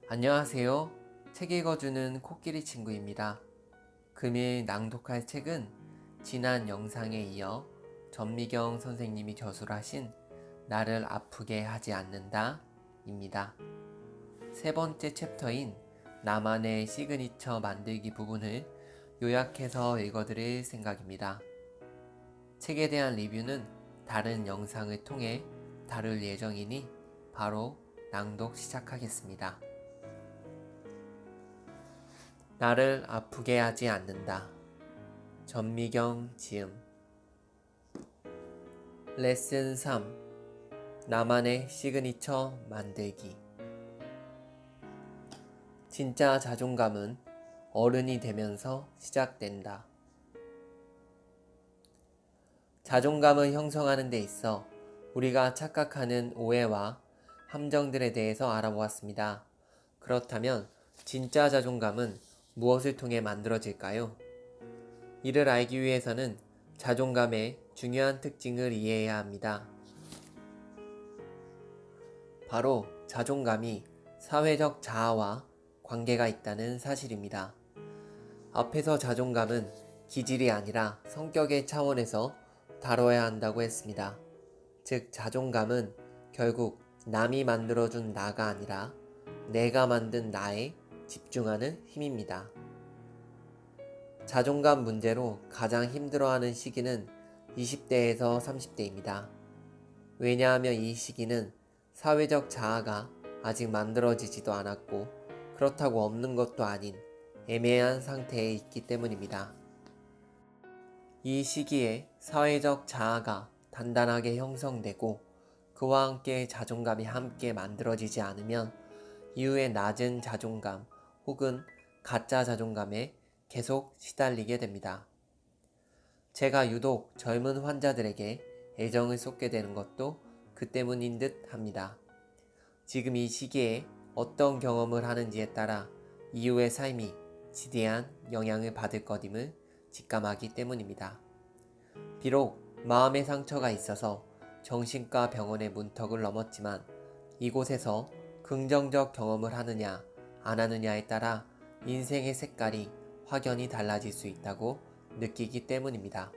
안녕하세요. 책 읽어주는 코끼리 친구입니다. 금일 낭독할 책은 지난 영상에 이어 전미경 선생님이 저술하신 나를 아프게 하지 않는다 입니다. 세 번째 챕터인 나만의 시그니처 만들기 부분을 요약해서 읽어드릴 생각입니다. 책에 대한 리뷰는 다른 영상을 통해 다룰 예정이니 바로 낭독 시작하겠습니다. 나를 아프게 하지 않는다. 전미경 지음. 레슨 3. 나만의 시그니처 만들기. 진짜 자존감은 어른이 되면서 시작된다. 자존감을 형성하는 데 있어 우리가 착각하는 오해와 함정들에 대해서 알아보았습니다. 그렇다면 진짜 자존감은 무엇을 통해 만들어질까요? 이를 알기 위해서는 자존감의 중요한 특징을 이해해야 합니다. 바로 자존감이 사회적 자아와 관계가 있다는 사실입니다. 앞에서 자존감은 기질이 아니라 성격의 차원에서 다뤄야 한다고 했습니다. 즉, 자존감은 결국 남이 만들어준 나가 아니라 내가 만든 나에 집중하는 힘입니다. 자존감 문제로 가장 힘들어하는 시기는 20대에서 30대입니다. 왜냐하면 이 시기는 사회적 자아가 아직 만들어지지도 않았고 그렇다고 없는 것도 아닌 애매한 상태에 있기 때문입니다. 이 시기에 사회적 자아가 단단하게 형성되고 그와 함께 자존감이 함께 만들어지지 않으면 이후에 낮은 자존감 혹은 가짜 자존감에 계속 시달리게 됩니다. 제가 유독 젊은 환자들에게 애정을 쏟게 되는 것도 그 때문인 듯 합니다. 지금 이 시기에 어떤 경험을 하는지에 따라 이후의 삶이 지대한 영향을 받을 것임을 직감하기 때문입니다. 비록 마음의 상처가 있어서 정신과 병원의 문턱을 넘었지만 이곳에서 긍정적 경험을 하느냐 안 하느냐에 따라 인생의 색깔이 확연히 달라질 수 있다고 느끼기 때문입니다.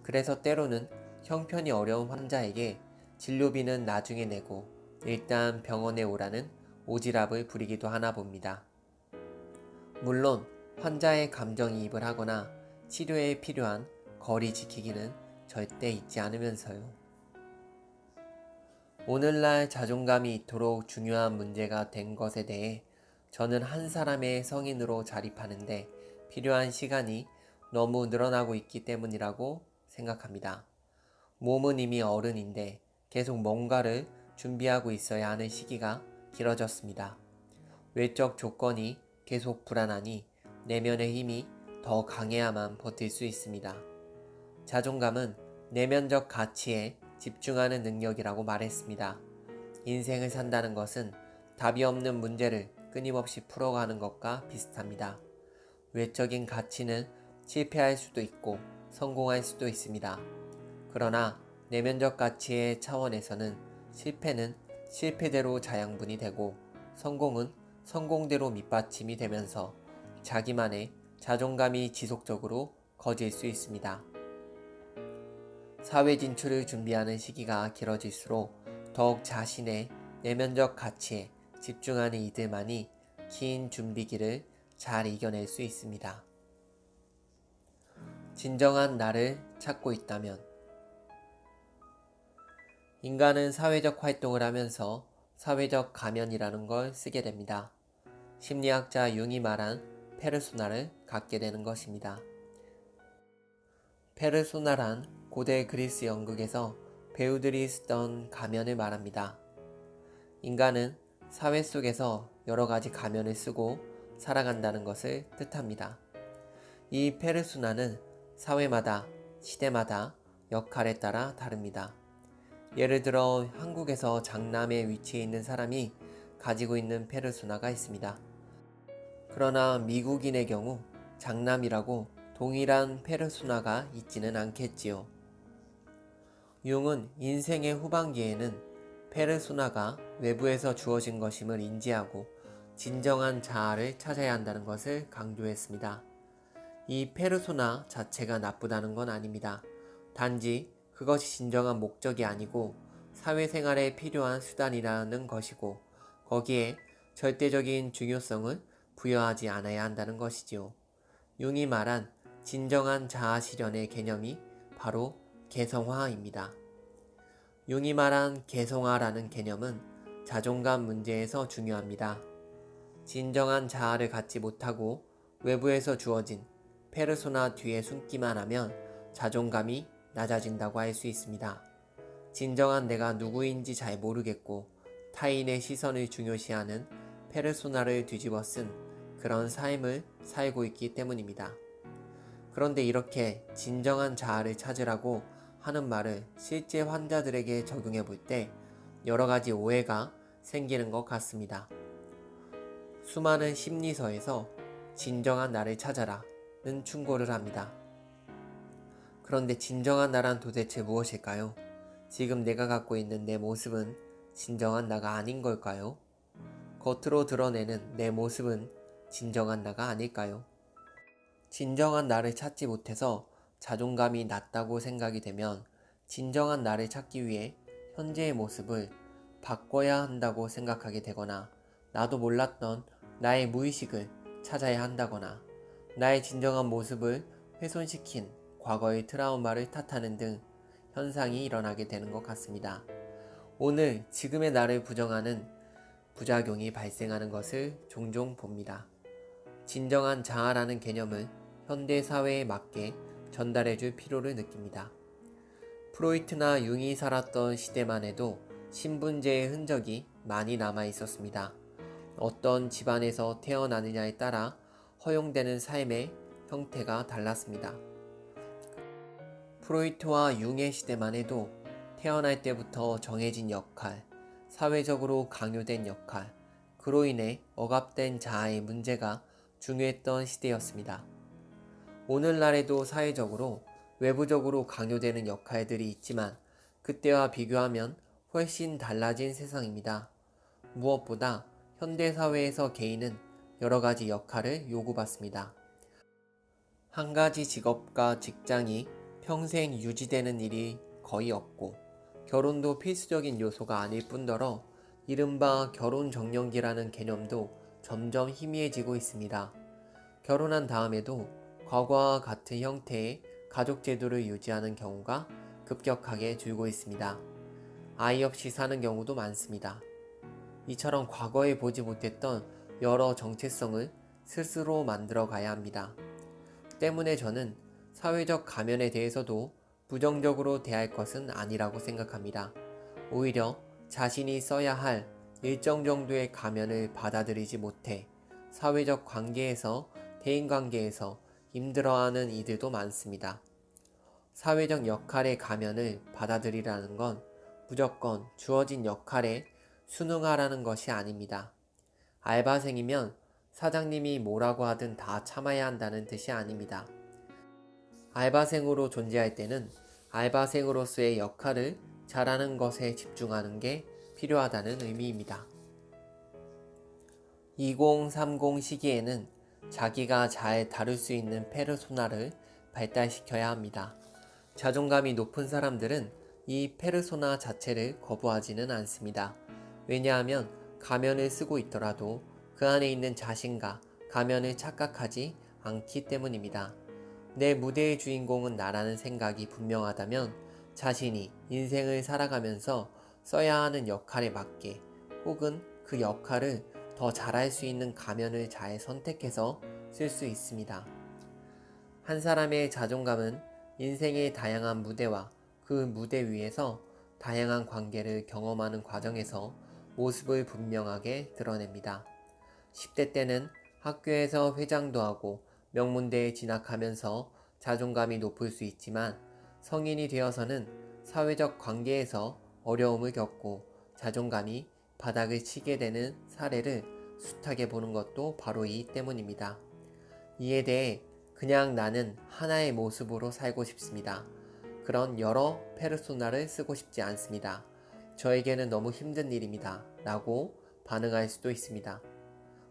그래서 때로는 형편이 어려운 환자에게 진료비는 나중에 내고 일단 병원에 오라는 오지랖을 부리기도 하나 봅니다. 물론 환자의 감정이입을 하거나 치료에 필요한 거리 지키기는 절대 잊지 않으면서요. 오늘날 자존감이 이토록 중요한 문제가 된 것에 대해 저는 한 사람의 성인으로 자립하는데 필요한 시간이 너무 늘어나고 있기 때문이라고 생각합니다. 몸은 이미 어른인데 계속 뭔가를 준비하고 있어야 하는 시기가 길어졌습니다. 외적 조건이 계속 불안하니 내면의 힘이 더 강해야만 버틸 수 있습니다. 자존감은 내면적 가치에 집중하는 능력이라고 말했습니다. 인생을 산다는 것은 답이 없는 문제를 끊임없이 풀어가는 것과 비슷합니다. 외적인 가치는 실패할 수도 있고 성공할 수도 있습니다. 그러나 내면적 가치의 차원에서는 실패는 실패대로 자양분이 되고 성공은 성공대로 밑받침이 되면서 자기만의 자존감이 지속적으로 커질 수 있습니다. 사회 진출을 준비하는 시기가 길어질수록 더욱 자신의 내면적 가치에 집중하는 이들만이 긴 준비기를 잘 이겨낼 수 있습니다. 진정한 나를 찾고 있다면 인간은 사회적 활동을 하면서 사회적 가면이라는 걸 쓰게 됩니다. 심리학자 융이 말한 페르소나를 갖게 되는 것입니다. 페르소나란 고대 그리스 연극에서 배우들이 쓰던 가면을 말합니다. 인간은 사회 속에서 여러 가지 가면을 쓰고 살아간다는 것을 뜻합니다. 이 페르소나는 사회마다, 시대마다 역할에 따라 다릅니다. 예를 들어 한국에서 장남의 위치에 있는 사람이 가지고 있는 페르소나가 있습니다. 그러나 미국인의 경우 장남이라고 동일한 페르소나가 있지는 않겠지요. 융은 인생의 후반기에는 페르소나가 외부에서 주어진 것임을 인지하고 진정한 자아를 찾아야 한다는 것을 강조했습니다. 이 페르소나 자체가 나쁘다는 건 아닙니다. 단지 그것이 진정한 목적이 아니고 사회생활에 필요한 수단이라는 것이고 거기에 절대적인 중요성을 부여하지 않아야 한다는 것이지요. 융이 말한 진정한 자아 실현의 개념이 바로 개성화입니다. 융이 말한 개성화라는 개념은 자존감 문제에서 중요합니다. 진정한 자아를 갖지 못하고 외부에서 주어진 페르소나 뒤에 숨기만 하면 자존감이 낮아진다고 할 수 있습니다. 진정한 내가 누구인지 잘 모르겠고 타인의 시선을 중요시하는 페르소나를 뒤집어 쓴 그런 삶을 살고 있기 때문입니다. 그런데 이렇게 진정한 자아를 찾으라고 하는 말을 실제 환자들에게 적용해 볼 때 여러 가지 오해가 생기는 것 같습니다. 수많은 심리서에서 진정한 나를 찾아라는 충고를 합니다. 그런데 진정한 나란 도대체 무엇일까요? 지금 내가 갖고 있는 내 모습은 진정한 나가 아닌 걸까요? 겉으로 드러내는 내 모습은 진정한 나가 아닐까요? 진정한 나를 찾지 못해서 자존감이 낮다고 생각이 되면 진정한 나를 찾기 위해 현재의 모습을 바꿔야 한다고 생각하게 되거나 나도 몰랐던 나의 무의식을 찾아야 한다거나 나의 진정한 모습을 훼손시킨 과거의 트라우마를 탓하는 등 현상이 일어나게 되는 것 같습니다. 오늘 지금의 나를 부정하는 부작용이 발생하는 것을 종종 봅니다. 진정한 자아라는 개념을 현대 사회에 맞게 전달해 줄 필요를 느낍니다. 프로이트나 융이 살았던 시대만 해도 신분제의 흔적이 많이 남아 있었습니다. 어떤 집안에서 태어나느냐에 따라 허용되는 삶의 형태가 달랐습니다. 프로이트와 융의 시대만 해도 태어날 때부터 정해진 역할, 사회적으로 강요된 역할, 그로 인해 억압된 자아의 문제가 중요했던 시대였습니다. 오늘날에도 사회적으로, 외부적으로 강요되는 역할들이 있지만 그때와 비교하면 훨씬 달라진 세상입니다. 무엇보다 현대사회에서 개인은 여러 가지 역할을 요구받습니다. 한 가지 직업과 직장이 평생 유지되는 일이 거의 없고 결혼도 필수적인 요소가 아닐 뿐더러 이른바 결혼 정년기라는 개념도 점점 희미해지고 있습니다. 결혼한 다음에도 과거와 같은 형태의 가족 제도를 유지하는 경우가 급격하게 줄고 있습니다. 아이 없이 사는 경우도 많습니다. 이처럼 과거에 보지 못했던 여러 정체성을 스스로 만들어 가야 합니다. 때문에 저는 사회적 가면에 대해서도 부정적으로 대할 것은 아니라고 생각합니다. 오히려 자신이 써야 할 일정 정도의 가면을 받아들이지 못해 사회적 관계에서, 대인관계에서 힘들어하는 이들도 많습니다. 사회적 역할의 가면을 받아들이라는 건 무조건 주어진 역할에 순응하라는 것이 아닙니다. 알바생이면 사장님이 뭐라고 하든 다 참아야 한다는 뜻이 아닙니다. 알바생으로 존재할 때는 알바생으로서의 역할을 잘하는 것에 집중하는 게 필요하다는 의미입니다. 2030 시기에는 자기가 잘 다룰 수 있는 페르소나를 발달시켜야 합니다. 자존감이 높은 사람들은 이 페르소나 자체를 거부하지는 않습니다. 왜냐하면 가면을 쓰고 있더라도 그 안에 있는 자신과 가면을 착각하지 않기 때문입니다. 내 무대의 주인공은 나라는 생각이 분명하다면 자신이 인생을 살아가면서 써야 하는 역할에 맞게 혹은 그 역할을 더 잘할 수 있는 가면을 잘 선택해서 쓸 수 있습니다. 한 사람의 자존감은 인생의 다양한 무대와 그 무대 위에서 다양한 관계를 경험하는 과정에서 모습을 분명하게 드러냅니다. 10대 때는 학교에서 회장도 하고 명문대에 진학하면서 자존감이 높을 수 있지만 성인이 되어서는 사회적 관계에서 어려움을 겪고 자존감이 바닥을 치게 되는 사례를 숱하게 보는 것도 바로 이 때문입니다. 이에 대해 그냥 나는 하나의 모습으로 살고 싶습니다. 그런 여러 페르소나를 쓰고 싶지 않습니다. 저에게는 너무 힘든 일입니다. 라고 반응할 수도 있습니다.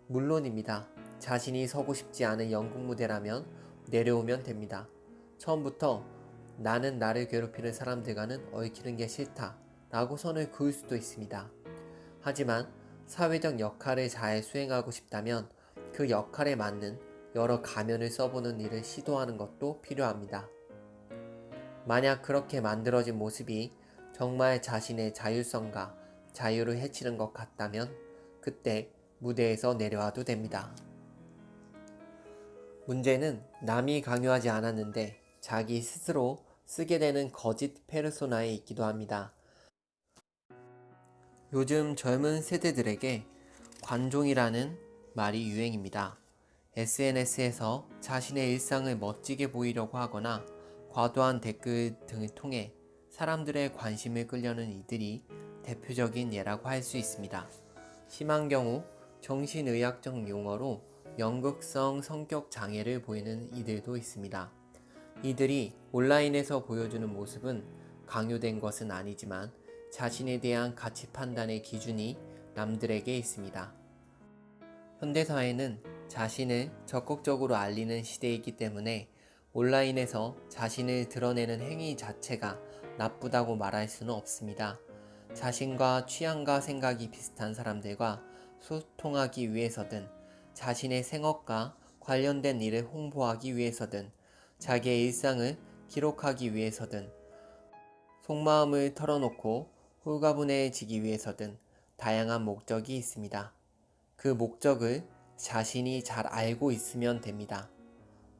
물론입니다. 자신이 서고 싶지 않은 연극 무대라면 내려오면 됩니다. 처음부터 나는 나를 괴롭히는 사람들과는 얽히는 게 싫다 라고 선을 그을 수도 있습니다. 하지만 사회적 역할을 잘 수행하고 싶다면 그 역할에 맞는 여러 가면을 써보는 일을 시도하는 것도 필요합니다. 만약 그렇게 만들어진 모습이 정말 자신의 자율성과 자유를 해치는 것 같다면 그때 무대에서 내려와도 됩니다. 문제는 남이 강요하지 않았는데 자기 스스로 쓰게 되는 거짓 페르소나에 있기도 합니다. 요즘 젊은 세대들에게 관종이라는 말이 유행입니다. SNS에서 자신의 일상을 멋지게 보이려고 하거나 과도한 댓글 등을 통해 사람들의 관심을 끌려는 이들이 대표적인 예라고 할 수 있습니다. 심한 경우 정신의학적 용어로 연극성 성격 장애를 보이는 이들도 있습니다. 이들이 온라인에서 보여주는 모습은 강요된 것은 아니지만 자신에 대한 가치 판단의 기준이 남들에게 있습니다. 현대사회는 자신을 적극적으로 알리는 시대이기 때문에 온라인에서 자신을 드러내는 행위 자체가 나쁘다고 말할 수는 없습니다. 자신과 취향과 생각이 비슷한 사람들과 소통하기 위해서든 자신의 생업과 관련된 일을 홍보하기 위해서든 자기의 일상을 기록하기 위해서든 속마음을 털어놓고 홀가분해지기 위해서든 다양한 목적이 있습니다. 그 목적을 자신이 잘 알고 있으면 됩니다.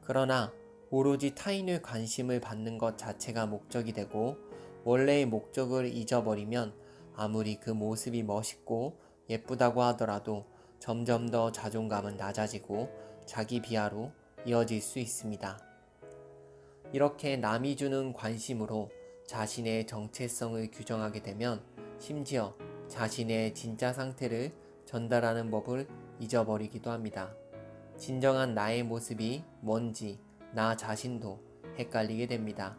그러나 오로지 타인의 관심을 받는 것 자체가 목적이 되고 원래의 목적을 잊어버리면 아무리 그 모습이 멋있고 예쁘다고 하더라도 점점 더 자존감은 낮아지고 자기 비하로 이어질 수 있습니다. 이렇게 남이 주는 관심으로 자신의 정체성을 규정하게 되면 심지어 자신의 진짜 상태를 전달하는 법을 잊어버리기도 합니다. 진정한 나의 모습이 뭔지 나 자신도 헷갈리게 됩니다.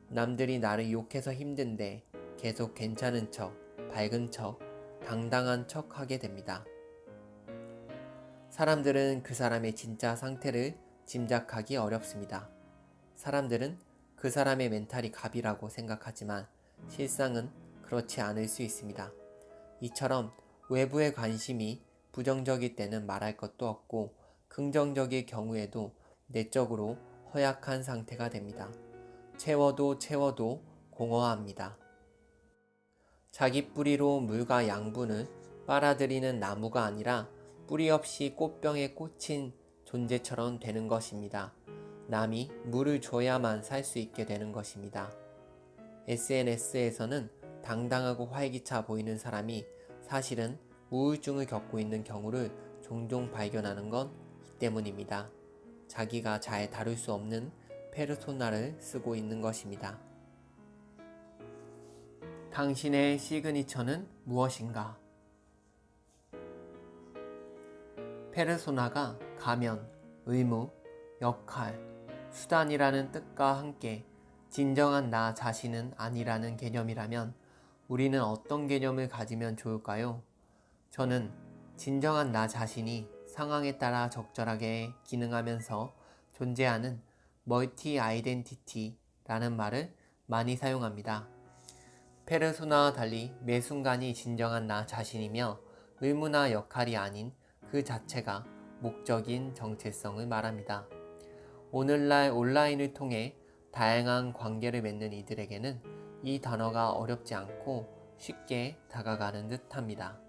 남들이 나를 욕해서 힘든데 계속 괜찮은 척, 밝은 척, 당당한 척 하게 됩니다. 사람들은 그 사람의 진짜 상태를 짐작하기 어렵습니다. 사람들은 그 사람의 멘탈이 갑이라고 생각하지만 실상은 그렇지 않을 수 있습니다. 이처럼 외부의 관심이 부정적일 때는 말할 것도 없고 긍정적일 경우에도 내적으로 허약한 상태가 됩니다. 채워도 공허합니다. 자기 뿌리로 물과 양분을 빨아들이는 나무가 아니라 뿌리 없이 꽃병에 꽂힌 존재처럼 되는 것입니다. 남이 물을 줘야만 살 수 있게 되는 것입니다. SNS에서는 당당하고 활기차 보이는 사람이 사실은 우울증을 겪고 있는 경우를 종종 발견하는 건 이 때문입니다. 자기가 잘 다룰 수 없는 페르소나를 쓰고 있는 것입니다. 당신의 시그니처는 무엇인가? 페르소나가 가면, 의무, 역할, 수단이라는 뜻과 함께 진정한 나 자신은 아니라는 개념이라면 우리는 어떤 개념을 가지면 좋을까요? 저는 진정한 나 자신이 상황에 따라 적절하게 기능하면서 존재하는 멀티 아이덴티티라는 말을 많이 사용합니다. 페르소나와 달리 매 순간이 진정한 나 자신이며 의무나 역할이 아닌 그 자체가 목적인 정체성을 말합니다. 오늘날 온라인을 통해 다양한 관계를 맺는 이들에게는 이 단어가 어렵지 않고 쉽게 다가가는 듯합니다.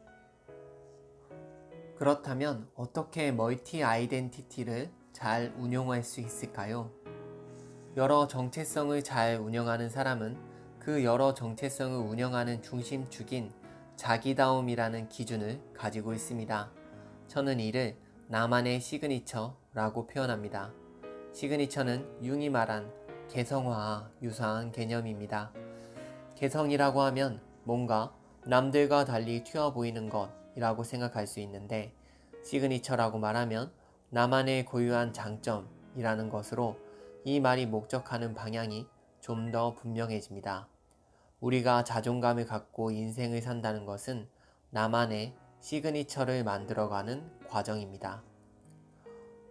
그렇다면 어떻게 멀티 아이덴티티를 잘 운용할 수 있을까요? 여러 정체성을 잘 운영하는 사람은 그 여러 정체성을 운영하는 중심축인 자기다움이라는 기준을 가지고 있습니다. 저는 이를 나만의 시그니처라고 표현합니다. 시그니처는 융이 말한 개성화와 유사한 개념입니다. 개성이라고 하면 뭔가 남들과 달리 튀어 보이는 것이라고 생각할 수 있는데 시그니처라고 말하면 나만의 고유한 장점이라는 것으로 이 말이 목적하는 방향이 좀 더 분명해집니다. 우리가 자존감을 갖고 인생을 산다는 것은 나만의 시그니처를 만들어가는 과정입니다.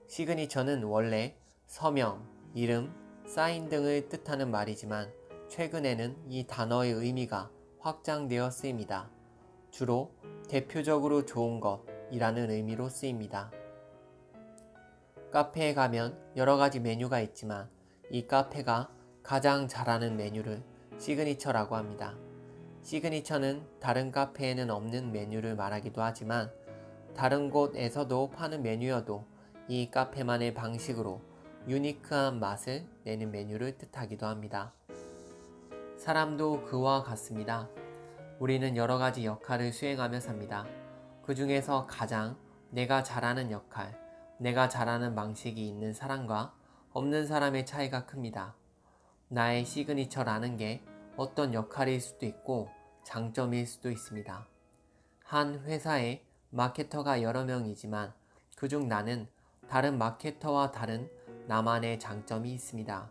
시그니처는 원래 서명, 이름, 사인 등을 뜻하는 말이지만 최근에는 이 단어의 의미가 확장되어 쓰입니다. 주로 대표적으로 좋은 것이라는 의미로 쓰입니다. 카페에 가면 여러 가지 메뉴가 있지만 이 카페가 가장 잘하는 메뉴를 시그니처라고 합니다. 시그니처는 다른 카페에는 없는 메뉴를 말하기도 하지만 다른 곳에서도 파는 메뉴여도 이 카페만의 방식으로 유니크한 맛을 내는 메뉴를 뜻하기도 합니다. 사람도 그와 같습니다. 우리는 여러 가지 역할을 수행하며 삽니다. 그 중에서 가장 내가 잘하는 역할, 내가 잘하는 방식이 있는 사람과 없는 사람의 차이가 큽니다. 나의 시그니처라는 게 어떤 역할일 수도 있고 장점일 수도 있습니다. 한 회사에 마케터가 여러 명이지만 그중 나는 다른 마케터와 다른 나만의 장점이 있습니다.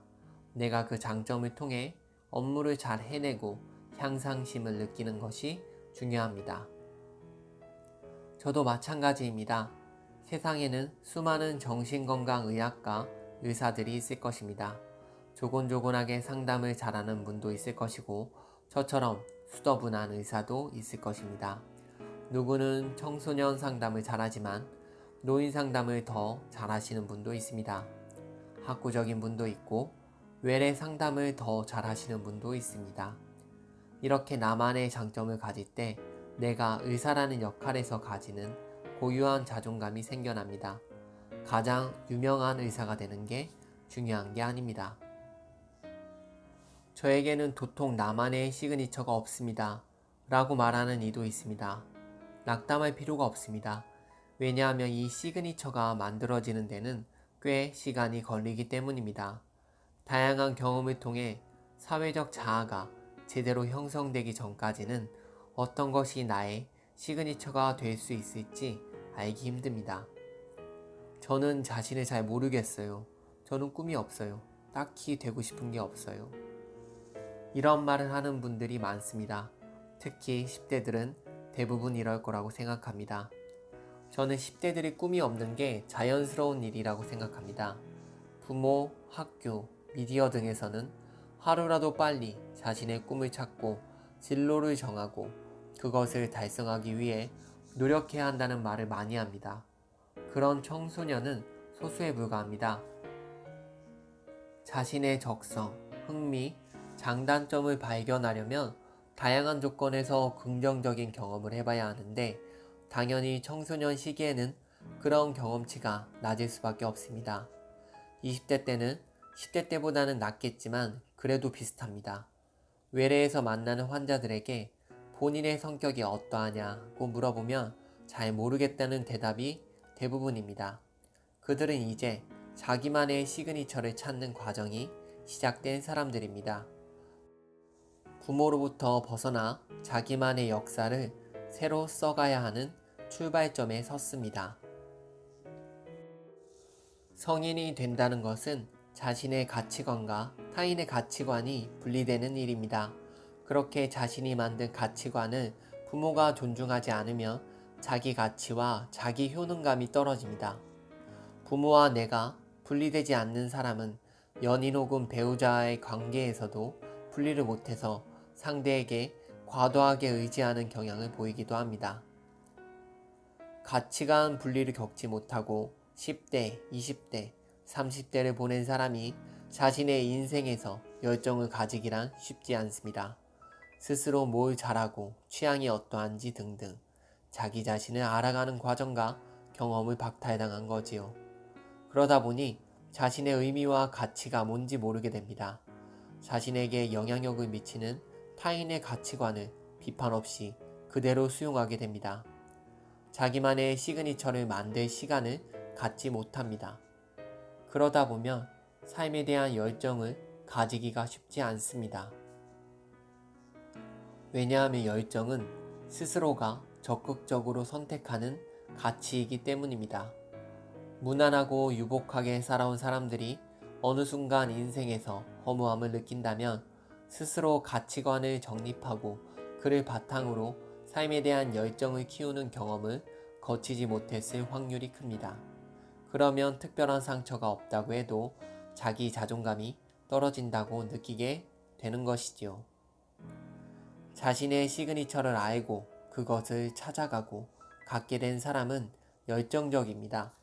내가 그 장점을 통해 업무를 잘 해내고 향상심을 느끼는 것이 중요합니다. 저도 마찬가지입니다. 세상에는 수많은 정신건강의학과 의사들이 있을 것입니다. 조곤조곤하게 상담을 잘하는 분도 있을 것이고 저처럼 수더분한 의사도 있을 것입니다. 누구는 청소년 상담을 잘하지만 노인 상담을 더 잘하시는 분도 있습니다. 학구적인 분도 있고 외래 상담을 더 잘하시는 분도 있습니다. 이렇게 나만의 장점을 가질 때 내가 의사라는 역할에서 가지는 고유한 자존감이 생겨납니다. 가장 유명한 의사가 되는 게 중요한 게 아닙니다. 저에게는 도통 나만의 시그니처가 없습니다. 라고 말하는 이도 있습니다. 낙담할 필요가 없습니다. 왜냐하면 이 시그니처가 만들어지는 데는 꽤 시간이 걸리기 때문입니다. 다양한 경험을 통해 사회적 자아가 제대로 형성되기 전까지는 어떤 것이 나의 시그니처가 될 수 있을지 알기 힘듭니다. 저는 자신을 잘 모르겠어요. 저는 꿈이 없어요. 딱히 되고 싶은 게 없어요. 이런 말을 하는 분들이 많습니다. 특히 10대들은 대부분 이럴 거라고 생각합니다. 저는 10대들이 꿈이 없는 게 자연스러운 일이라고 생각합니다. 부모, 학교, 미디어 등에서는 하루라도 빨리 자신의 꿈을 찾고 진로를 정하고 그것을 달성하기 위해 노력해야 한다는 말을 많이 합니다. 그런 청소년은 소수에 불과합니다. 자신의 적성, 흥미, 장단점을 발견하려면 다양한 조건에서 긍정적인 경험을 해봐야 하는데 당연히 청소년 시기에는 그런 경험치가 낮을 수밖에 없습니다. 20대 때는 10대 때보다는 낫겠지만 그래도 비슷합니다. 외래에서 만나는 환자들에게 본인의 성격이 어떠하냐고 물어보면 잘 모르겠다는 대답이 대부분입니다. 그들은 이제 자기만의 시그니처를 찾는 과정이 시작된 사람들입니다. 부모로부터 벗어나 자기만의 역사를 새로 써가야 하는 출발점에 섰습니다. 성인이 된다는 것은 자신의 가치관과 타인의 가치관이 분리되는 일입니다. 그렇게 자신이 만든 가치관을 부모가 존중하지 않으면 자기 가치와 자기 효능감이 떨어집니다. 부모와 내가 분리되지 않는 사람은 연인 혹은 배우자의 관계에서도 분리를 못해서 상대에게 과도하게 의지하는 경향을 보이기도 합니다. 가치관 분리를 겪지 못하고 10대, 20대, 30대를 보낸 사람이 자신의 인생에서 열정을 가지기란 쉽지 않습니다. 스스로 뭘 잘하고 취향이 어떠한지 등등 자기 자신을 알아가는 과정과 경험을 박탈당한 거지요. 그러다 보니 자신의 의미와 가치가 뭔지 모르게 됩니다. 자신에게 영향력을 미치는 타인의 가치관을 비판 없이 그대로 수용하게 됩니다. 자기만의 시그니처를 만들 시간을 갖지 못합니다. 그러다 보면 삶에 대한 열정을 가지기가 쉽지 않습니다. 왜냐하면 열정은 스스로가 적극적으로 선택하는 가치이기 때문입니다. 무난하고 유복하게 살아온 사람들이 어느 순간 인생에서 허무함을 느낀다면 스스로 가치관을 정립하고 그를 바탕으로 삶에 대한 열정을 키우는 경험을 거치지 못했을 확률이 큽니다. 그러면 특별한 상처가 없다고 해도 자기 자존감이 떨어진다고 느끼게 되는 것이지요. 자신의 시그니처를 알고 그것을 찾아가고 갖게 된 사람은 열정적입니다.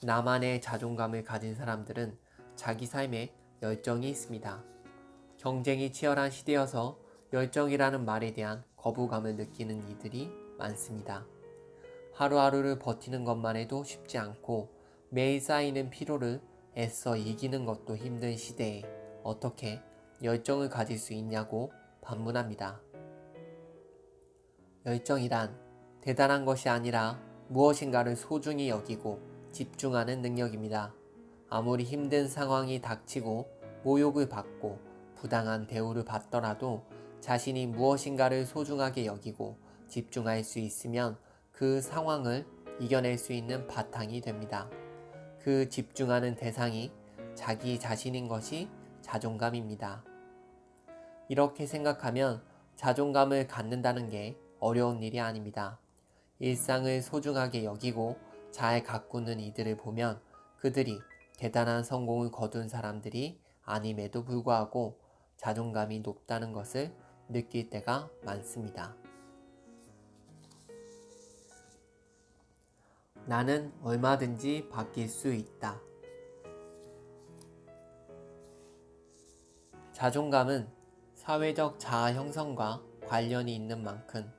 나만의 자존감을 가진 사람들은 자기 삶에 열정이 있습니다. 경쟁이 치열한 시대여서 열정이라는 말에 대한 거부감을 느끼는 이들이 많습니다. 하루하루를 버티는 것만 해도 쉽지 않고 매일 쌓이는 피로를 애써 이기는 것도 힘든 시대에 어떻게 열정을 가질 수 있냐고 반문합니다. 열정이란 대단한 것이 아니라 무엇인가를 소중히 여기고 집중하는 능력입니다. 아무리 힘든 상황이 닥치고 모욕을 받고 부당한 대우를 받더라도 자신이 무엇인가를 소중하게 여기고 집중할 수 있으면 그 상황을 이겨낼 수 있는 바탕이 됩니다. 그 집중하는 대상이 자기 자신인 것이 자존감입니다. 이렇게 생각하면 자존감을 갖는다는 게 어려운 일이 아닙니다. 일상을 소중하게 여기고 잘 가꾸는 이들을 보면 그들이 대단한 성공을 거둔 사람들이 아님에도 불구하고 자존감이 높다는 것을 느낄 때가 많습니다. 나는 얼마든지 바뀔 수 있다. 자존감은 사회적 자아 형성과 관련이 있는 만큼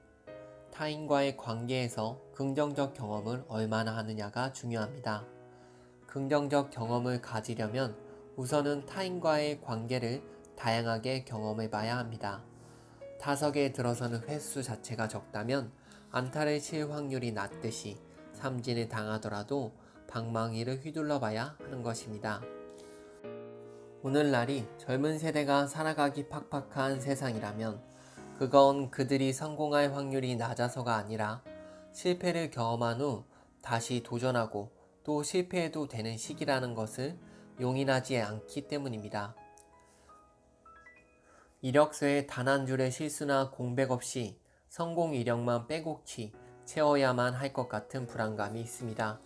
타인과의 관계에서 긍정적 경험을 얼마나 하느냐가 중요합니다. 긍정적 경험을 가지려면 우선은 타인과의 관계를 다양하게 경험해 봐야 합니다. 타석에 들어서는 횟수 자체가 적다면 안타를 칠 확률이 낮듯이 삼진을 당하더라도 방망이를 휘둘러 봐야 하는 것입니다. 오늘날이 젊은 세대가 살아가기 팍팍한 세상이라면 그건 그들이 성공할 확률이 낮아서가 아니라 실패를 경험한 후 다시 도전하고 또 실패해도 되는 시기라는 것을 용인하지 않기 때문입니다. 이력서에 단 한 줄의 실수나 공백 없이 성공 이력만 빼곡히 채워야만 할 것 같은 불안감이 있습니다.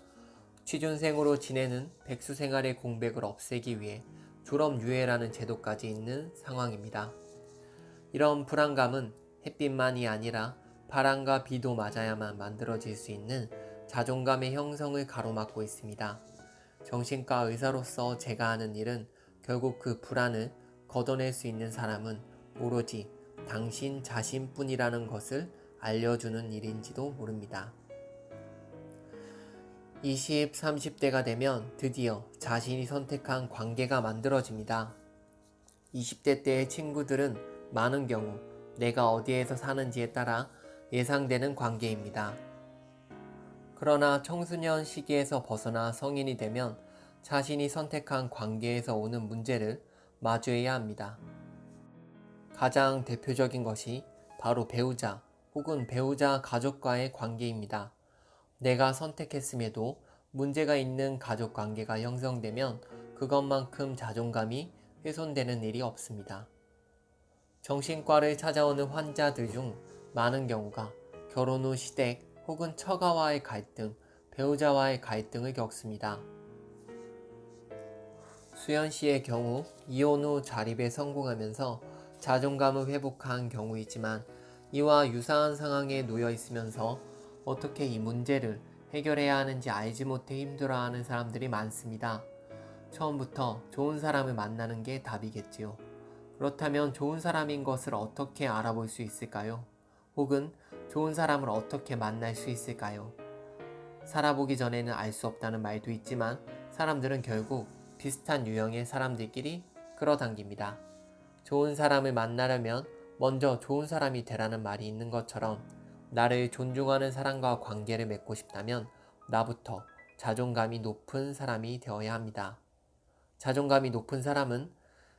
취준생으로 지내는 백수 생활의 공백을 없애기 위해 졸업유예라는 제도까지 있는 상황입니다. 이런 불안감은 햇빛만이 아니라 바람과 비도 맞아야만 만들어질 수 있는 자존감의 형성을 가로막고 있습니다. 정신과 의사로서 제가 하는 일은 결국 그 불안을 걷어낼 수 있는 사람은 오로지 당신 자신뿐이라는 것을 알려주는 일인지도 모릅니다. 20, 30대가 되면 드디어 자신이 선택한 관계가 만들어집니다. 20대 때의 친구들은 많은 경우 내가 어디에서 사는지에 따라 예상되는 관계입니다. 그러나 청소년 시기에서 벗어나 성인이 되면 자신이 선택한 관계에서 오는 문제를 마주해야 합니다. 가장 대표적인 것이 바로 배우자 혹은 배우자 가족과의 관계입니다. 내가 선택했음에도 문제가 있는 가족 관계가 형성되면 그것만큼 자존감이 훼손되는 일이 없습니다. 정신과를 찾아오는 환자들 중 많은 경우가 결혼 후 시댁 혹은 처가와의 갈등, 배우자와의 갈등을 겪습니다. 수연 씨의 경우 이혼 후 자립에 성공하면서 자존감을 회복한 경우이지만 이와 유사한 상황에 놓여 있으면서 어떻게 이 문제를 해결해야 하는지 알지 못해 힘들어하는 사람들이 많습니다. 처음부터 좋은 사람을 만나는 게 답이겠지요. 그렇다면 좋은 사람인 것을 어떻게 알아볼 수 있을까요? 혹은 좋은 사람을 어떻게 만날 수 있을까요? 살아보기 전에는 알 수 없다는 말도 있지만 사람들은 결국 비슷한 유형의 사람들끼리 끌어당깁니다. 좋은 사람을 만나려면 먼저 좋은 사람이 되라는 말이 있는 것처럼 나를 존중하는 사람과 관계를 맺고 싶다면 나부터 자존감이 높은 사람이 되어야 합니다. 자존감이 높은 사람은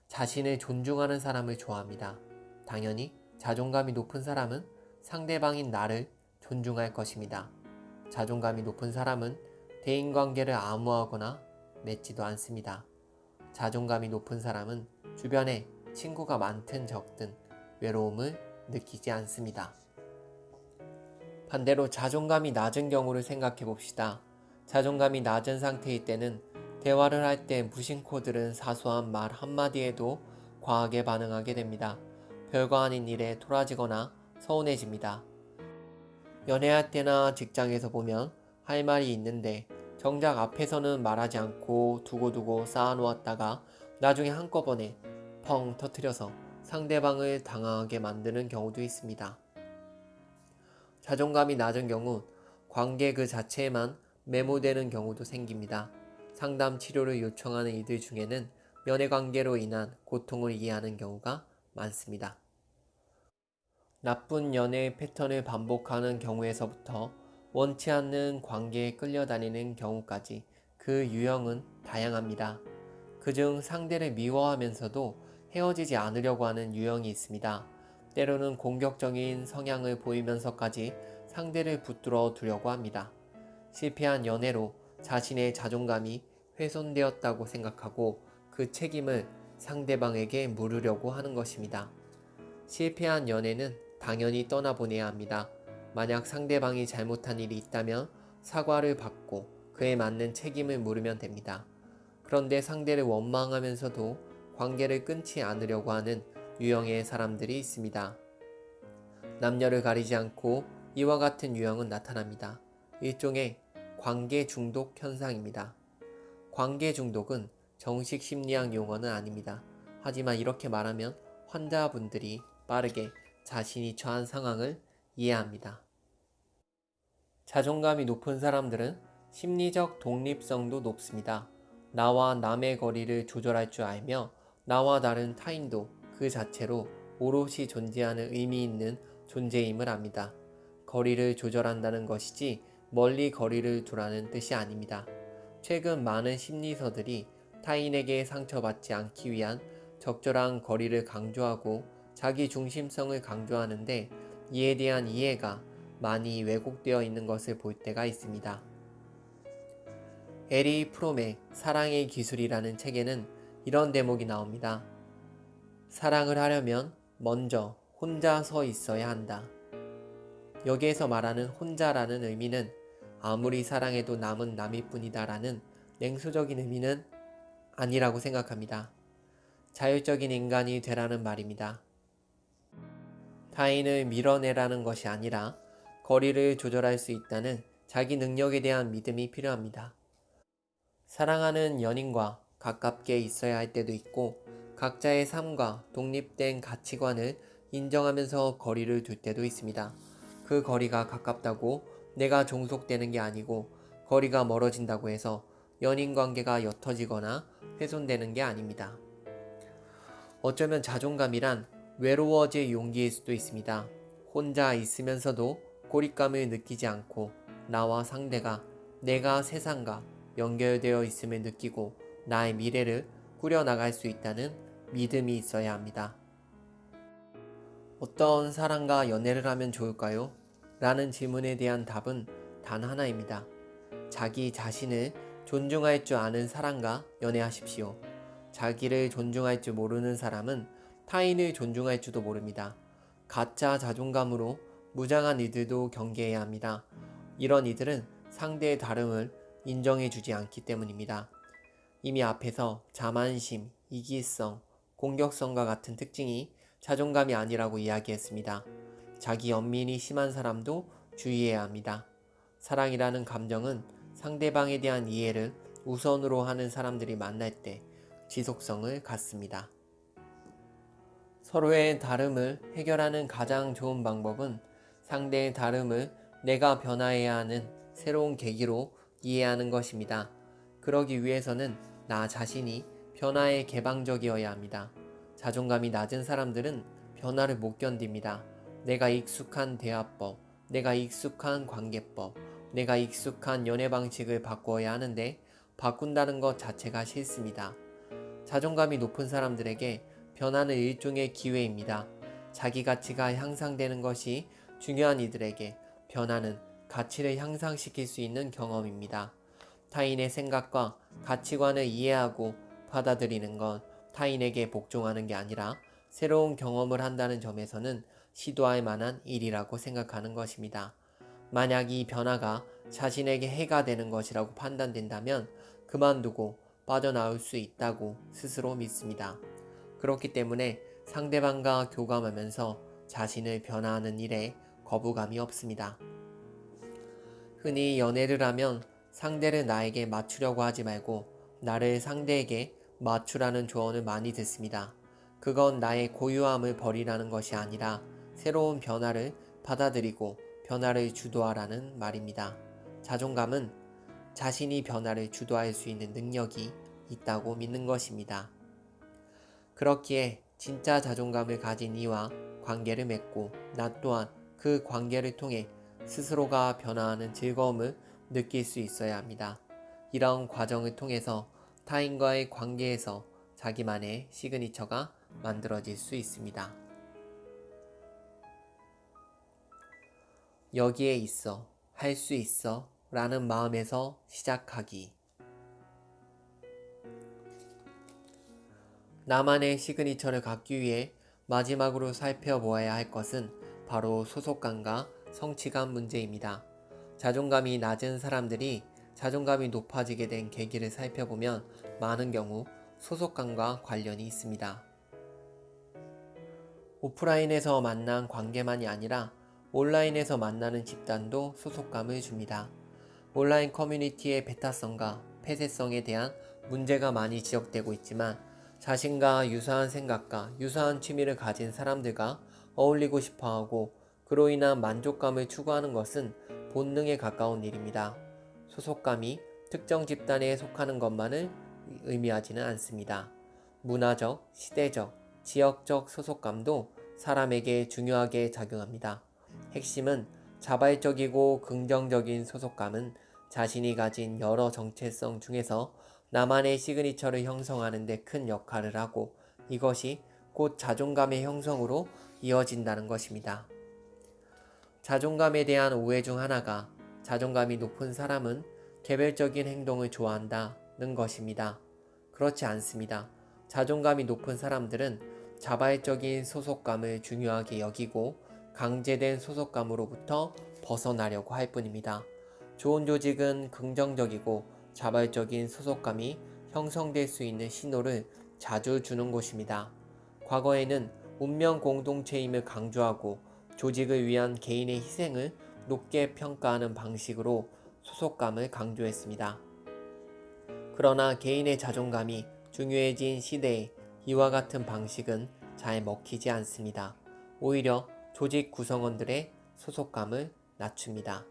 자신을 존중하는 사람을 좋아합니다. 당연히 자존감이 높은 사람은 상대방인 나를 존중할 것입니다. 자존감이 높은 사람은 대인관계를 암호하거나 맺지도 않습니다. 자존감이 높은 사람은 주변에 친구가 많든 적든 외로움을 느끼지 않습니다. 반대로 자존감이 낮은 경우를 생각해 봅시다. 자존감이 낮은 상태일 때는 대화를 할 때 무심코들은 사소한 말 한마디에도 과하게 반응하게 됩니다. 별거 아닌 일에 토라지거나 서운해집니다. 연애할 때나 직장에서 보면 할 말이 있는데 정작 앞에서는 말하지 않고 두고두고 쌓아놓았다가 나중에 한꺼번에 펑 터트려서 상대방을 당황하게 만드는 경우도 있습니다. 자존감이 낮은 경우 관계 그 자체에만 매몰되는 경우도 생깁니다. 상담 치료를 요청하는 이들 중에는 연애 관계로 인한 고통을 이해하는 경우가 많습니다. 나쁜 연애 패턴을 반복하는 경우에서부터 원치 않는 관계에 끌려다니는 경우까지 그 유형은 다양합니다. 그중 상대를 미워하면서도 헤어지지 않으려고 하는 유형이 있습니다. 때로는 공격적인 성향을 보이면서까지 상대를 붙들어 두려고 합니다. 실패한 연애로 자신의 자존감이 훼손되었다고 생각하고 그 책임을 상대방에게 물으려고 하는 것입니다. 실패한 연애는 당연히 떠나보내야 합니다. 만약 상대방이 잘못한 일이 있다면 사과를 받고 그에 맞는 책임을 물으면 됩니다. 그런데 상대를 원망하면서도 관계를 끊지 않으려고 하는 유형의 사람들이 있습니다. 남녀를 가리지 않고 이와 같은 유형은 나타납니다. 일종의 관계 중독 현상입니다. 관계 중독은 정식 심리학 용어는 아닙니다. 하지만 이렇게 말하면 환자분들이 빠르게 자신이 처한 상황을 이해합니다. 자존감이 높은 사람들은 심리적 독립성도 높습니다. 나와 남의 거리를 조절할 줄 알며 나와 다른 타인도 그 자체로 오롯이 존재하는 의미 있는 존재임을 압니다. 거리를 조절한다는 것이지 멀리 거리를 두라는 뜻이 아닙니다. 최근 많은 심리서들이 타인에게 상처받지 않기 위한 적절한 거리를 강조하고 자기 중심성을 강조하는데 이에 대한 이해가 많이 왜곡되어 있는 것을 볼 때가 있습니다. 에리 프롬의 사랑의 기술이라는 책에는 이런 대목이 나옵니다. 사랑을 하려면 먼저 혼자 서 있어야 한다. 여기에서 말하는 혼자라는 의미는 아무리 사랑해도 남은 남일 뿐이다 라는 냉소적인 의미는 아니라고 생각합니다. 자율적인 인간이 되라는 말입니다. 타인을 밀어내라는 것이 아니라 거리를 조절할 수 있다는 자기 능력에 대한 믿음이 필요합니다. 사랑하는 연인과 가깝게 있어야 할 때도 있고 각자의 삶과 독립된 가치관을 인정하면서 거리를 둘 때도 있습니다. 그 거리가 가깝다고 내가 종속되는 게 아니고 거리가 멀어진다고 해서 연인 관계가 옅어지거나 훼손되는 게 아닙니다. 어쩌면 자존감이란 외로워질 용기일 수도 있습니다. 혼자 있으면서도 고립감을 느끼지 않고 나와 상대가 내가 세상과 연결되어 있음을 느끼고 나의 미래를 꾸려나갈 수 있다는 믿음이 있어야 합니다. 어떤 사람과 연애를 하면 좋을까요? 라는 질문에 대한 답은 단 하나입니다. 자기 자신을 존중할 줄 아는 사람과 연애하십시오. 자기를 존중할 줄 모르는 사람은 타인을 존중할 줄도 모릅니다. 가짜 자존감으로 무장한 이들도 경계해야 합니다. 이런 이들은 상대의 다름을 인정해주지 않기 때문입니다. 이미 앞에서 자만심, 이기성, 공격성과 같은 특징이 자존감이 아니라고 이야기했습니다. 자기 연민이 심한 사람도 주의해야 합니다. 사랑이라는 감정은 상대방에 대한 이해를 우선으로 하는 사람들이 만날 때 지속성을 갖습니다. 서로의 다름을 해결하는 가장 좋은 방법은 상대의 다름을 내가 변화해야 하는 새로운 계기로 이해하는 것입니다. 그러기 위해서는 나 자신이 변화에 개방적이어야 합니다. 자존감이 낮은 사람들은 변화를 못 견딥니다. 내가 익숙한 대화법, 내가 익숙한 관계법, 내가 익숙한 연애 방식을 바꾸어야 하는데 바꾼다는 것 자체가 싫습니다. 자존감이 높은 사람들에게 변화는 일종의 기회입니다. 자기 가치가 향상되는 것이 중요한 이들에게 변화는 가치를 향상시킬 수 있는 경험입니다. 타인의 생각과 가치관을 이해하고 받아들이는 건 타인에게 복종하는 게 아니라 새로운 경험을 한다는 점에서는 시도할 만한 일이라고 생각하는 것입니다. 만약 이 변화가 자신에게 해가 되는 것이라고 판단된다면 그만두고 빠져나올 수 있다고 스스로 믿습니다. 그렇기 때문에 상대방과 교감하면서 자신을 변화하는 일에 거부감이 없습니다. 흔히 연애를 하면 상대를 나에게 맞추려고 하지 말고 나를 상대에게 맞추라는 조언을 많이 듣습니다. 그건 나의 고유함을 버리라는 것이 아니라 새로운 변화를 받아들이고 변화를 주도하라는 말입니다. 자존감은 자신이 변화를 주도할 수 있는 능력이 있다고 믿는 것입니다. 그렇기에 진짜 자존감을 가진 이와 관계를 맺고 나 또한 그 관계를 통해 스스로가 변화하는 즐거움을 느낄 수 있어야 합니다. 이런 과정을 통해서 타인과의 관계에서 자기만의 시그니처가 만들어질 수 있습니다. 여기에 있어, 할 수 있어 라는 마음에서 시작하기. 나만의 시그니처를 갖기 위해 마지막으로 살펴보아야 할 것은 바로 소속감과 성취감 문제입니다. 자존감이 낮은 사람들이 자존감이 높아지게 된 계기를 살펴보면 많은 경우 소속감과 관련이 있습니다. 오프라인에서 만난 관계만이 아니라 온라인에서 만나는 집단도 소속감을 줍니다. 온라인 커뮤니티의 배타성과 폐쇄성에 대한 문제가 많이 지적되고 있지만 자신과 유사한 생각과 유사한 취미를 가진 사람들과 어울리고 싶어하고 그로 인한 만족감을 추구하는 것은 본능에 가까운 일입니다. 소속감이 특정 집단에 속하는 것만을 의미하지는 않습니다. 문화적, 시대적, 지역적 소속감도 사람에게 중요하게 작용합니다. 핵심은 자발적이고 긍정적인 소속감은 자신이 가진 여러 정체성 중에서 나만의 시그니처를 형성하는 데 큰 역할을 하고 이것이 곧 자존감의 형성으로 이어진다는 것입니다. 자존감에 대한 오해 중 하나가 자존감이 높은 사람은 개별적인 행동을 좋아한다는 것입니다. 그렇지 않습니다. 자존감이 높은 사람들은 자발적인 소속감을 중요하게 여기고 강제된 소속감으로부터 벗어나려고 할 뿐입니다. 좋은 조직은 긍정적이고 자발적인 소속감이 형성될 수 있는 신호를 자주 주는 곳입니다. 과거에는 운명 공동체임을 강조하고 조직을 위한 개인의 희생을 높게 평가하는 방식으로 소속감을 강조했습니다. 그러나 개인의 자존감이 중요해진 시대에 이와 같은 방식은 잘 먹히지 않습니다. 오히려 조직 구성원들의 소속감을 낮춥니다.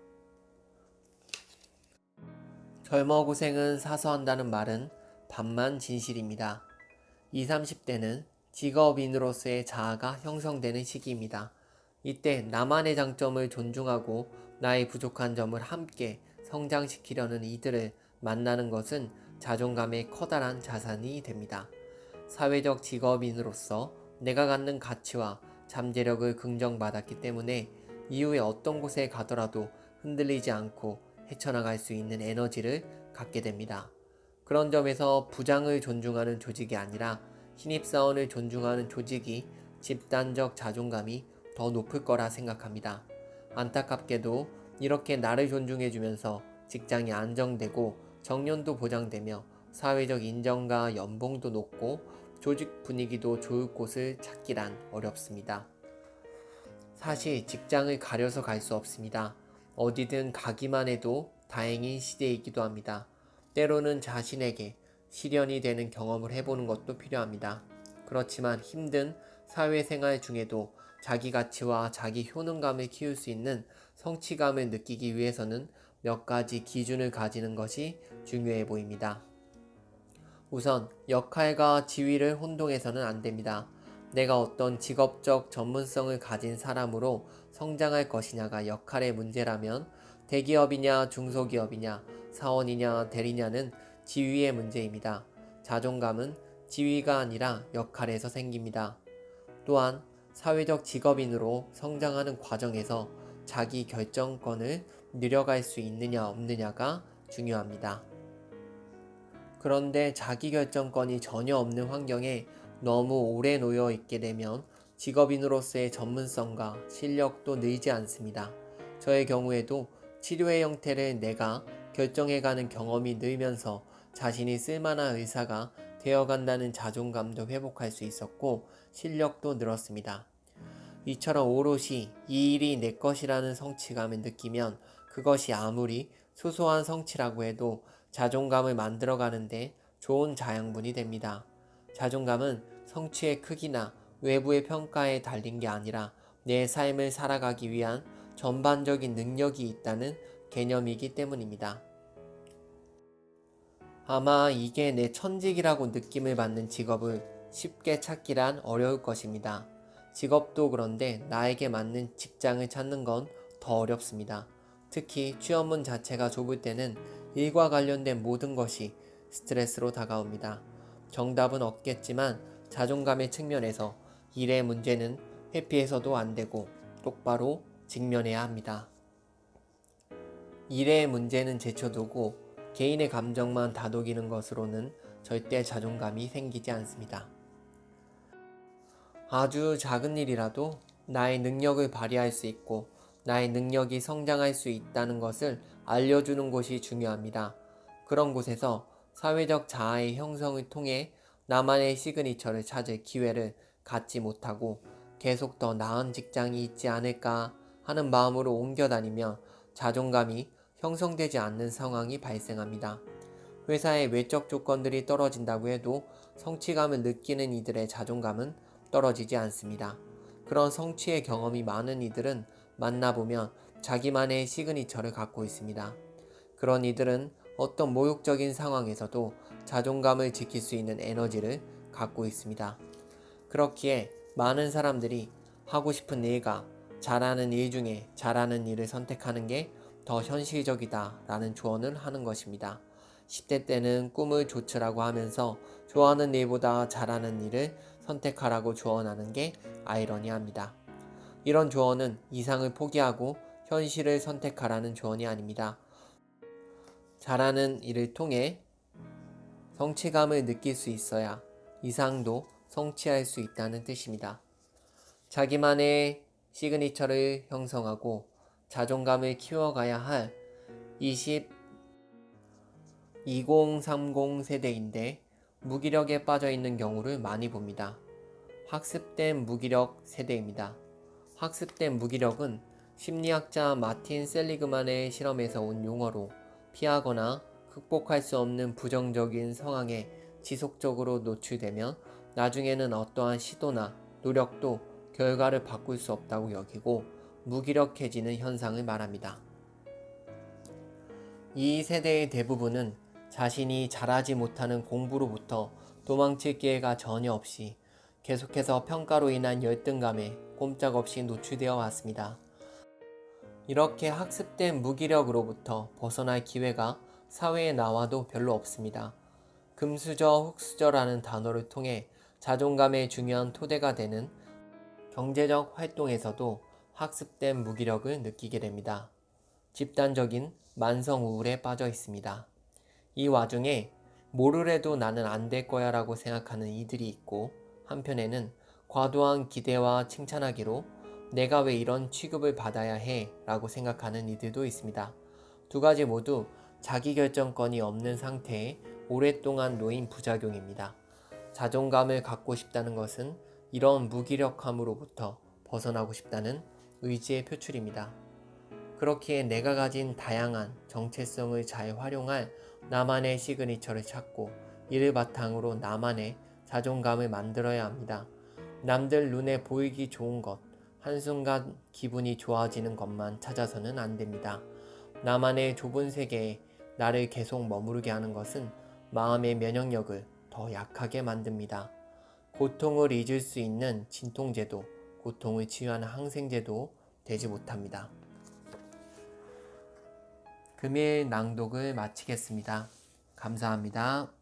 젊어 고생은 사서한다는 말은 반만 진실입니다. 20, 30대는 직업인으로서의 자아가 형성되는 시기입니다. 이때 나만의 장점을 존중하고 나의 부족한 점을 함께 성장시키려는 이들을 만나는 것은 자존감의 커다란 자산이 됩니다. 사회적 직업인으로서 내가 갖는 가치와 잠재력을 긍정받았기 때문에 이후에 어떤 곳에 가더라도 흔들리지 않고 헤쳐나갈 수 있는 에너지를 갖게 됩니다. 그런 점에서 부장을 존중하는 조직이 아니라 신입사원을 존중하는 조직이 집단적 자존감이 더 높을 거라 생각합니다. 안타깝게도 이렇게 나를 존중해주면서 직장이 안정되고 정년도 보장되며 사회적 인정과 연봉도 높고 조직 분위기도 좋을 곳을 찾기란 어렵습니다. 사실 직장을 가려서 갈 수 없습니다. 어디든 가기만 해도 다행인 시대이기도 합니다. 때로는 자신에게 시련이 되는 경험을 해보는 것도 필요합니다. 그렇지만 힘든 사회생활 중에도 자기 가치와 자기 효능감을 키울 수 있는 성취감을 느끼기 위해서는 몇 가지 기준을 가지는 것이 중요해 보입니다. 우선 역할과 지위를 혼동해서는 안 됩니다. 내가 어떤 직업적 전문성을 가진 사람으로 성장할 것이냐가 역할의 문제라면 대기업이냐 중소기업이냐 사원이냐 대리냐는 지위의 문제입니다. 자존감은 지위가 아니라 역할에서 생깁니다. 또한 사회적 직업인으로 성장하는 과정에서 자기 결정권을 누려갈 수 있느냐 없느냐가 중요합니다. 그런데 자기 결정권이 전혀 없는 환경에 너무 오래 놓여 있게 되면 직업인으로서의 전문성과 실력도 늘지 않습니다. 저의 경우에도 치료의 형태를 내가 결정해가는 경험이 늘면서 자신이 쓸만한 의사가 되어간다는 자존감도 회복할 수 있었고 실력도 늘었습니다. 이처럼 오롯이 이 일이 내 것이라는 성취감을 느끼면 그것이 아무리 소소한 성취라고 해도 자존감을 만들어가는데 좋은 자양분이 됩니다. 자존감은 성취의 크기나 외부의 평가에 달린 게 아니라 내 삶을 살아가기 위한 전반적인 능력이 있다는 개념이기 때문입니다. 아마 이게 내 천직이라고 느낌을 받는 직업을 쉽게 찾기란 어려울 것입니다. 직업도 그런데 나에게 맞는 직장을 찾는 건 더 어렵습니다. 특히 취업문 자체가 좁을 때는 일과 관련된 모든 것이 스트레스로 다가옵니다. 정답은 없겠지만 자존감의 측면에서 일의 문제는 회피해서도 안 되고 똑바로 직면해야 합니다. 일의 문제는 제쳐두고 개인의 감정만 다독이는 것으로는 절대 자존감이 생기지 않습니다. 아주 작은 일이라도 나의 능력을 발휘할 수 있고 나의 능력이 성장할 수 있다는 것을 알려주는 곳이 중요합니다. 그런 곳에서 사회적 자아의 형성을 통해 나만의 시그니처를 찾을 기회를 갖지 못하고 계속 더 나은 직장이 있지 않을까 하는 마음으로 옮겨다니며 자존감이 형성되지 않는 상황이 발생합니다. 회사의 외적 조건들이 떨어진다고 해도 성취감을 느끼는 이들의 자존감은 떨어지지 않습니다. 그런 성취의 경험이 많은 이들은 만나보면 자기만의 시그니처를 갖고 있습니다. 그런 이들은 어떤 모욕적인 상황에서도 자존감을 지킬 수 있는 에너지를 갖고 있습니다. 그렇기에 많은 사람들이 하고 싶은 일과 잘하는 일 중에 잘하는 일을 선택하는 게 더 현실적이다 라는 조언을 하는 것입니다. 10대 때는 꿈을 좇으라고 하면서 좋아하는 일보다 잘하는 일을 선택하라고 조언하는 게 아이러니합니다. 이런 조언은 이상을 포기하고 현실을 선택하라는 조언이 아닙니다. 잘하는 일을 통해 성취감을 느낄 수 있어야 이상도 성취할 수 있다는 뜻입니다. 자기만의 시그니처를 형성하고 자존감을 키워가야 할 2030 세대인데 무기력에 빠져 있는 경우를 많이 봅니다. 학습된 무기력 세대입니다. 학습된 무기력은 심리학자 마틴 셀리그만의 실험에서 온 용어로 피하거나 극복할 수 없는 부정적인 상황에 지속적으로 노출되면 나중에는 어떠한 시도나 노력도 결과를 바꿀 수 없다고 여기고 무기력해지는 현상을 말합니다. 이 세대의 대부분은 자신이 잘하지 못하는 공부로부터 도망칠 기회가 전혀 없이 계속해서 평가로 인한 열등감에 꼼짝없이 노출되어 왔습니다. 이렇게 학습된 무기력으로부터 벗어날 기회가 사회에 나와도 별로 없습니다. 금수저, 흙수저라는 단어를 통해 자존감의 중요한 토대가 되는 경제적 활동에서도 학습된 무기력을 느끼게 됩니다. 집단적인 만성 우울에 빠져 있습니다. 이 와중에 뭐를 해도 나는 안 될 거야 라고 생각하는 이들이 있고 한편에는 과도한 기대와 칭찬하기로 내가 왜 이런 취급을 받아야 해 라고 생각하는 이들도 있습니다. 두 가지 모두 자기결정권이 없는 상태에 오랫동안 놓인 부작용입니다. 자존감을 갖고 싶다는 것은 이런 무기력함으로부터 벗어나고 싶다는 의지의 표출입니다. 그렇기에 내가 가진 다양한 정체성을 잘 활용할 나만의 시그니처를 찾고 이를 바탕으로 나만의 자존감을 만들어야 합니다. 남들 눈에 보이기 좋은 것, 한순간 기분이 좋아지는 것만 찾아서는 안 됩니다. 나만의 좁은 세계에 나를 계속 머무르게 하는 것은 마음의 면역력을 더 약하게 만듭니다. 고통을 잊을 수 있는 진통제도, 고통을 치유하는 항생제도 되지 못합니다. 금일 낭독을 마치겠습니다. 감사합니다.